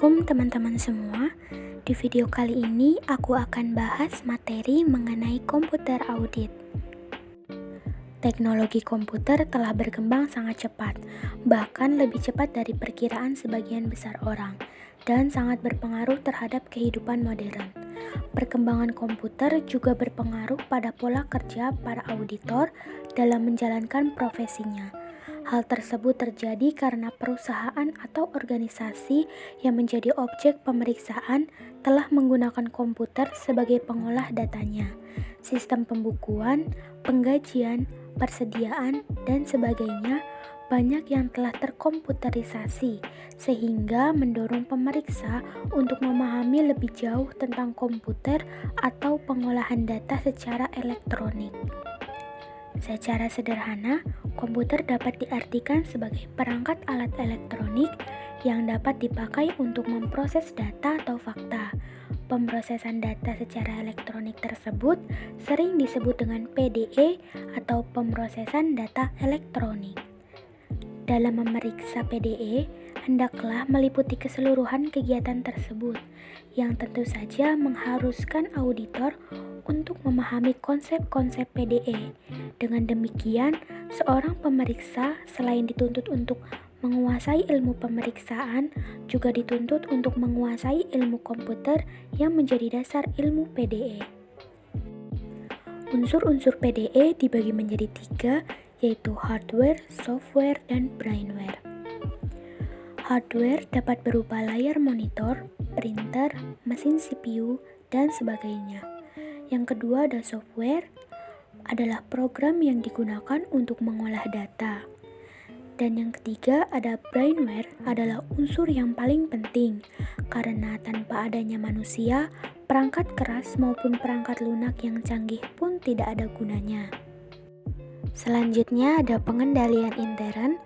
Assalamualaikum teman-teman semua. Di video kali ini aku akan bahas materi mengenai komputer audit. Teknologi komputer telah berkembang sangat cepat, bahkan lebih cepat dari perkiraan sebagian besar orang, dan sangat berpengaruh terhadap kehidupan modern. Perkembangan komputer juga berpengaruh pada pola kerja para auditor dalam menjalankan profesinya. Hal tersebut terjadi karena perusahaan atau organisasi yang menjadi objek pemeriksaan telah menggunakan komputer sebagai pengolah datanya, sistem pembukuan, penggajian, persediaan, dan sebagainya banyak yang telah terkomputerisasi, sehingga mendorong pemeriksa untuk memahami lebih jauh tentang komputer atau pengolahan data secara elektronik. Secara sederhana, komputer dapat diartikan sebagai perangkat alat elektronik yang dapat dipakai untuk memproses data atau fakta. Pemrosesan data secara elektronik tersebut sering disebut dengan PDE atau pemrosesan data elektronik. Dalam memeriksa PDE, hendaklah meliputi keseluruhan kegiatan tersebut, yang tentu saja mengharuskan auditor untuk memahami konsep-konsep PDE. Dengan demikian, seorang pemeriksa selain dituntut untuk menguasai ilmu pemeriksaan, juga dituntut untuk menguasai ilmu komputer yang menjadi dasar ilmu PDE. Unsur-unsur PDE dibagi menjadi 3, yaitu hardware, software, dan brainware. Hardware dapat berupa layar monitor, printer, mesin CPU, dan sebagainya. Yang kedua ada software, adalah program yang digunakan untuk mengolah data. Dan yang ketiga ada brainware, adalah unsur yang paling penting, karena tanpa adanya manusia, perangkat keras maupun perangkat lunak yang canggih pun tidak ada gunanya. Selanjutnya ada pengendalian intern.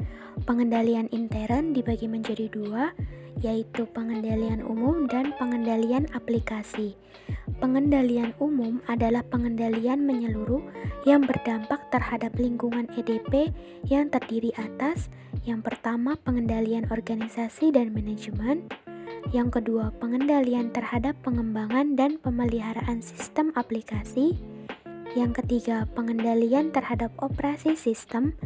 Pengendalian intern dibagi menjadi 2, yaitu pengendalian umum dan pengendalian aplikasi. Pengendalian umum adalah pengendalian menyeluruh yang berdampak terhadap lingkungan EDP yang terdiri atas: yang pertama, pengendalian organisasi dan manajemen; yang kedua, pengendalian terhadap pengembangan dan pemeliharaan sistem aplikasi; yang ketiga, pengendalian terhadap operasi sistem;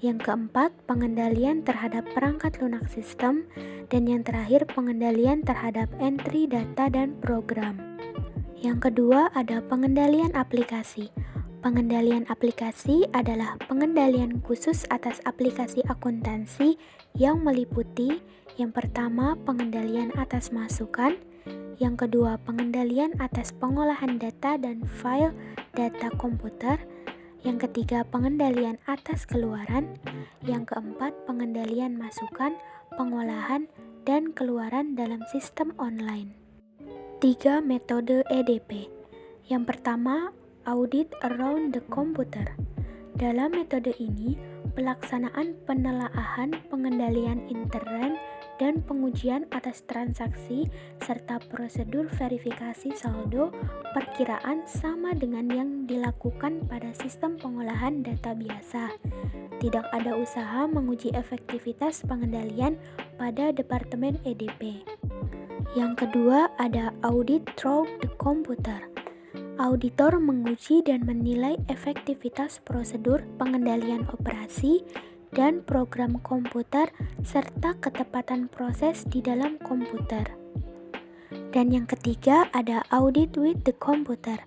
yang keempat, pengendalian terhadap perangkat lunak sistem; dan yang terakhir, pengendalian terhadap entry data dan program. Yang kedua ada pengendalian aplikasi. Pengendalian aplikasi adalah pengendalian khusus atas aplikasi akuntansi yang meliputi: yang pertama, pengendalian atas masukan; yang kedua, pengendalian atas pengolahan data dan file data komputer; yang ketiga, pengendalian atas keluaran; yang keempat, pengendalian masukan, pengolahan, dan keluaran dalam sistem online. 3 metode EDP. Yang pertama, audit around the computer. Dalam metode ini, pelaksanaan penelaahan, pengendalian intern, dan pengujian atas transaksi serta prosedur verifikasi saldo perkiraan sama dengan yang dilakukan pada sistem pengolahan data biasa. Tidak ada usaha menguji efektivitas pengendalian pada departemen EDP. Yang kedua ada audit through the computer. Auditor menguji dan menilai efektivitas prosedur pengendalian operasi dan program komputer serta ketepatan proses di dalam komputer. Dan yang ketiga ada audit with the computer.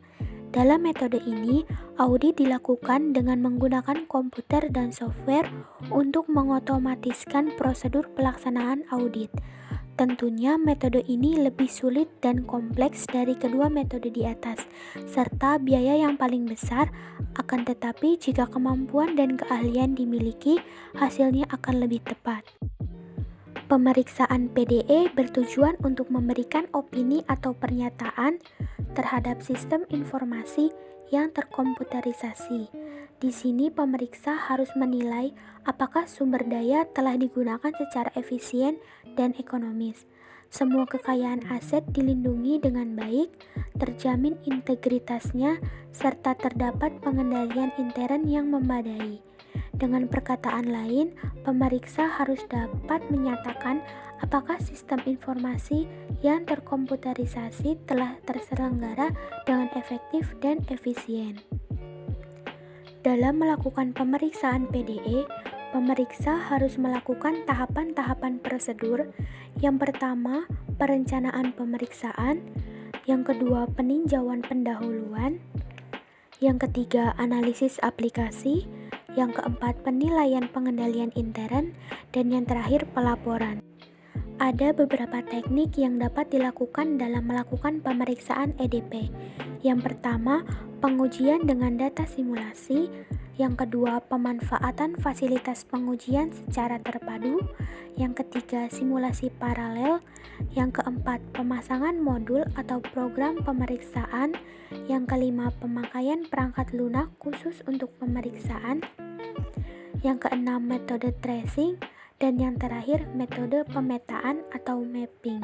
Dalam metode ini, audit dilakukan dengan menggunakan komputer dan software untuk mengotomatiskan prosedur pelaksanaan audit. Tentunya metode ini lebih sulit dan kompleks dari kedua metode di atas, serta biaya yang paling besar. Akan tetapi jika kemampuan dan keahlian dimiliki, hasilnya akan lebih tepat. Pemeriksaan PDE bertujuan untuk memberikan opini atau pernyataan terhadap sistem informasi yang terkomputerisasi. Di sini pemeriksa harus menilai apakah sumber daya telah digunakan secara efisien dan ekonomis. Semua kekayaan aset dilindungi dengan baik, terjamin integritasnya, serta terdapat pengendalian intern yang memadai. Dengan perkataan lain, pemeriksa harus dapat menyatakan apakah sistem informasi yang terkomputerisasi telah terselenggara dengan efektif dan efisien. Dalam melakukan pemeriksaan PDE, pemeriksa harus melakukan tahapan-tahapan prosedur. Yang pertama, perencanaan pemeriksaan. Yang kedua, peninjauan pendahuluan. Yang ketiga, analisis aplikasi. Yang keempat, penilaian pengendalian intern. Dan yang terakhir, pelaporan. Ada beberapa teknik yang dapat dilakukan dalam melakukan pemeriksaan EDP. Yang pertama, pengujian dengan data simulasi. Yang kedua, pemanfaatan fasilitas pengujian secara terpadu. Yang ketiga, simulasi paralel. Yang keempat, pemasangan modul atau program pemeriksaan. Yang kelima, pemakaian perangkat lunak khusus untuk pemeriksaan. Yang keenam, metode tracing. Dan yang terakhir, metode pemetaan atau mapping.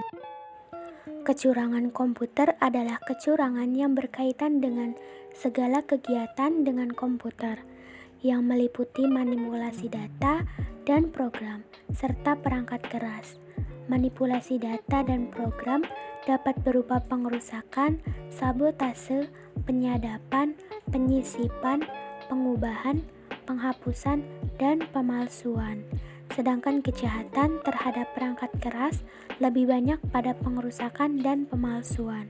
Kecurangan komputer adalah kecurangan yang berkaitan dengan segala kegiatan dengan komputer, yang meliputi manipulasi data dan program, serta perangkat keras. Manipulasi data dan program dapat berupa pengerusakan, sabotase, penyadapan, penyisipan, pengubahan, penghapusan, dan pemalsuan. Sedangkan kejahatan terhadap perangkat keras lebih banyak pada pengerusakan dan pemalsuan.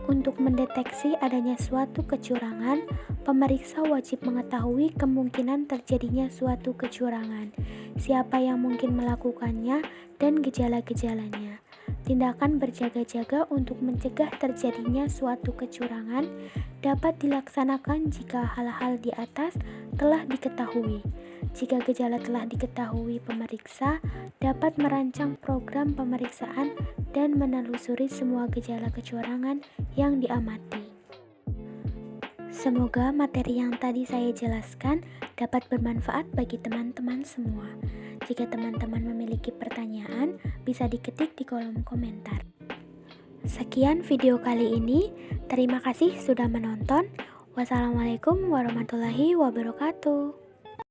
Untuk mendeteksi adanya suatu kecurangan, pemeriksa wajib mengetahui kemungkinan terjadinya suatu kecurangan, siapa yang mungkin melakukannya, dan gejala-gejalanya. Tindakan berjaga-jaga untuk mencegah terjadinya suatu kecurangan dapat dilaksanakan jika hal-hal di atas telah diketahui. Jika gejala telah diketahui, pemeriksa dapat merancang program pemeriksaan dan menelusuri semua gejala kecurangan yang diamati. Semoga materi yang tadi saya jelaskan dapat bermanfaat bagi teman-teman semua. Jika teman-teman memiliki pertanyaan, bisa diketik di kolom komentar. Sekian video kali ini. Terima kasih sudah menonton. Wassalamualaikum warahmatullahi wabarakatuh.